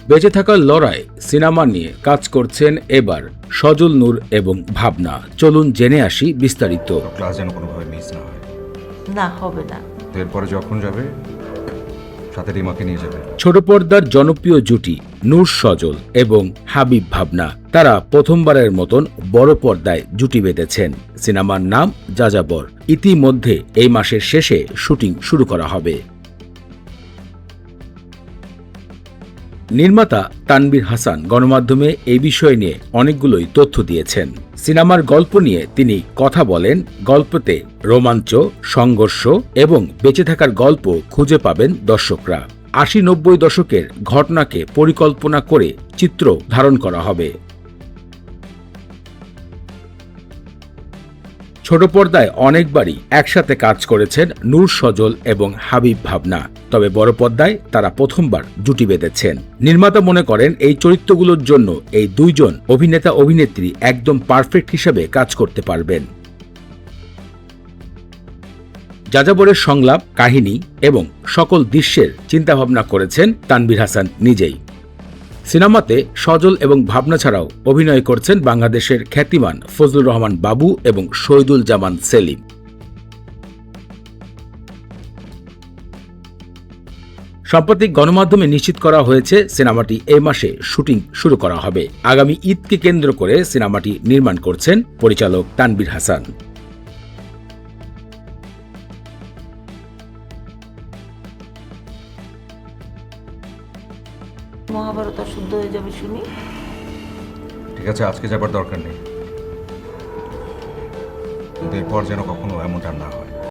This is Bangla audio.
বেঁচে থাকার লড়াই সিনেমা নিয়ে কাজ করছেন এবার সজল নূর এবং ভাবনা। চলুন জেনে আসি বিস্তারিত। ক্লাস যেন কোনোভাবে মিস না হয়। না, হবে না। এরপরে যখন যাবে সাথে রিমাকে নিয়ে যাবে। ছোট পর্দার জনপ্রিয় জুটি নূর সজল এবং হাবিব ভাবনা, তারা প্রথমবারের মতন বড় পর্দায় জুটি বেঁধেছেন। সিনেমার নাম যাযাবর। ইতিমধ্যে এই মাসের শেষে শুটিং শুরু করা হবে। নির্মাতা তানভীর হাসান গণমাধ্যমে এই বিষয় নিয়ে অনেকগুলোই তথ্য দিয়েছেন। সিনেমার গল্প নিয়ে তিনি কথা বলেন, গল্পতে রোমাঞ্চ, সংঘর্ষ এবং বেঁচে থাকার গল্প খুঁজে পাবেন দর্শকরা। ৮০-৯০ দশকের ঘটনাকে পরিকল্পনা করে চিত্র ধারণ করা হবে। ছোট পর্দায় অনেকবারই একসাথে কাজ করেছেন নূর সজল এবং হাবিব ভাবনা, তবে বড় পর্দায় তারা প্রথমবার জুটি বেঁধেছেন। নির্মাতা মনে করেন এই চরিত্রগুলোর জন্য এই দুইজন অভিনেতা অভিনেত্রী একদম পারফেক্ট হিসেবে কাজ করতে পারবেন। যাযাবরের সংলাপ, কাহিনী এবং সকল দৃশ্যের চিন্তাভাবনা করেছেন তানভীর হাসান নিজেই। সিনেমাতে সজল এবং ভাবনা ছাড়াও অভিনয় করছেন বাংলাদেশের খ্যাতিমান ফজলুর রহমান বাবু এবং শহীদুল জামান সেলিম। সম্প্রতি গণমাধ্যমে নিশ্চিত করা হয়েছে সিনেমাটি এই মাসে শুটিং শুরু করা হবে। আগামী ঈদকে কেন্দ্র করে সিনেমাটি নির্মাণ করছেন পরিচালক তানভীর হাসান। মহাভারত অশুদ্ধ হয়ে যাবে শুনি। ঠিক আছে, আজকে যাবার দরকার নেই, কিন্তু এরপর যেন কখনো এমনটা না হয়।